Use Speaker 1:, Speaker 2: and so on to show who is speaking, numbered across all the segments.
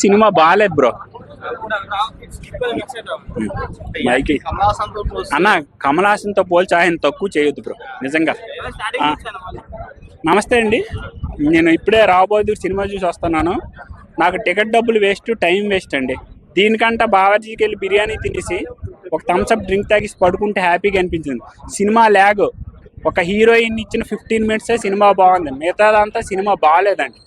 Speaker 1: Cinema బాగాలేదు bro. అన్న కమల్ హాసన్తో పోల్చి ఆయన తక్కువ చేయొద్దు బ్రో నిజంగా. నమస్తే అండి, నేను ఇప్పుడే రాబోదూర్ సినిమా చూసి వస్తున్నాను. నాకు టికెట్ డబ్బులు వేస్ట్, టైం వేస్ట్ అండి. దీనికంటే బావర్జీకి వెళ్ళి బిర్యానీ తినేసి ఒక థమ్స్అప్ డ్రింక్ తాగేసి పడుకుంటే హ్యాపీగా అనిపించింది. సినిమా ల్యాగ్, ఒక హీరోయిన్ ఇచ్చిన 15 మినిట్సే సినిమా బాగుంది, మిగతాదంతా సినిమా బాగాలేదండి.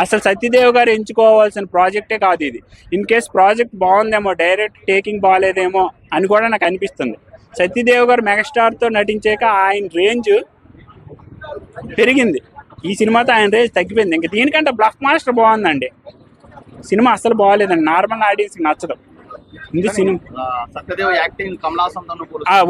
Speaker 1: అసలు సత్యదేవ్ గారు ఎంచుకోవాల్సిన ప్రాజెక్టే కాదు ఇది. ఇన్ కేస్ ప్రాజెక్ట్ బాగుందేమో, డైరెక్ట్ టేకింగ్ బాగాలేదేమో అని కూడా నాకు అనిపిస్తుంది. సత్యదేవ్ గారు మెగాస్టార్తో నటించాక ఆయన రేంజ్ పెరిగింది, ఈ సినిమాతో ఆయన రేంజ్ తగ్గిపోయింది. ఇంకా దీనికంటే బ్లఫ్ మాస్టర్ బాగుందండి. సినిమా అసలు బాగాలేదండి, నార్మల్ ఆడియన్స్కి నచ్చదు. ఇది సినిమా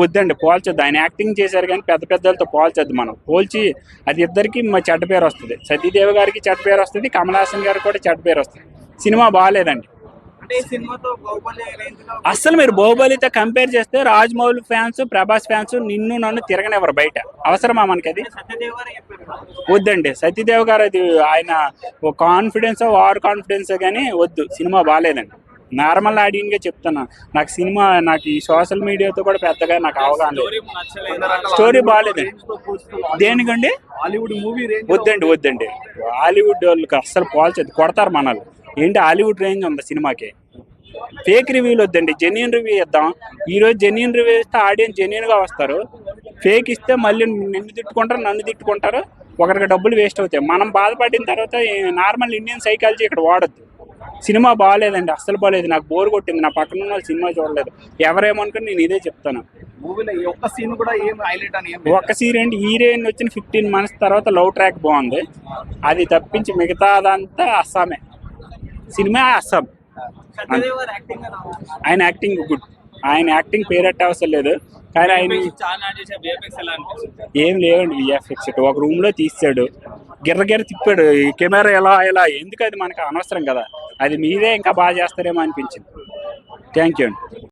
Speaker 1: వద్దండి, పోల్చొద్దు. ఆయన యాక్టింగ్ చేశారు కానీ పెద్ద పెద్దలతో పోల్చొద్దు. మనం పోల్చి అది ఇద్దరికి చెడ్డ పేరు వస్తుంది. సతీదేవి గారికి చెడ్డ పేరు వస్తుంది, కమల్ హాసన్ గారికి కూడా చెడ్డ పేరు వస్తుంది. సినిమా బాగాలేదండి. అస్సలు మీరు బాహుబలితో కంపేర్ చేస్తే రాజమౌళి ఫ్యాన్స్, ప్రభాస్ ఫ్యాన్స్ నిన్ను నన్ను తిరగనివ్వరు బయట. అవసరమా మనకి అది? వద్దండి, సతీదేవి గారు అది ఆయన కాన్ఫిడెన్స్, ఓవర్ కాన్ఫిడెన్స్ కానీ వద్దు. సినిమా బాగాలేదండి. నార్మల్ ఆడియన్గా చెప్తున్నా. నాకు సినిమా, నాకు ఈ సోషల్ మీడియాతో కూడా పెద్దగా నాకు అవగాహన లేదు. స్టోరీ బాగాలేదండి. దేనికండి? వద్దండి వద్దండి, హాలీవుడ్ వాళ్ళకి అస్సలు పోల్చదు, కొడతారు మనల్ని. ఏంటి హాలీవుడ్ రేంజ్ ఉంది సినిమాకి? ఫేక్ రివ్యూలు వద్దండి, జెన్యున్ రివ్యూ ఇద్దాం. ఈరోజు జెన్యున్ రివ్యూ ఇస్తే ఆడియన్స్ జెన్యున్గా వస్తారు. ఫేక్ ఇస్తే మళ్ళీ నిన్ను తిట్టుకుంటారు, నన్ను తిట్టుకుంటారు, ఒకరికి డబ్బులు వేస్ట్ అవుతాయి. మనం బాధపడిన తర్వాత నార్మల్ ఇండియన్ సైకాలజీ ఇక్కడ వాడద్దు. సినిమా బాగాలేదండి, అస్సలు బాగాలేదు. నాకు బోర్ కొట్టింది, నా పక్కన ఉన్న వాళ్ళు సినిమా చూడలేదు. ఎవరేమనుకుని నేను ఇదే చెప్తాను. ఒక్క సీన్ ఏంటి, హీరోయిన్ వచ్చిన 15 months తర్వాత లవ్ ట్రాక్ బాగుంది, అది తప్పించి మిగతాదంతా అస్సామే. సినిమా అస్సాం. ఆయన యాక్టింగ్ గుడ్, ఆయన యాక్టింగ్ పేరెట్ట అవసరం లేదు. కానీ ఆయన ఏం లేవండి విఎఫ్ఎక్స్. ఒక రూమ్ లో తీసాడు, గిర్ర తిప్పాడు, ఈ కెమెరా ఎలా ఎందుకు, అది మనకు అనవసరం కదా. అది మీరే ఇంకా బాగా చేస్తారేమో అనిపించింది. థ్యాంక్ యూ అండి.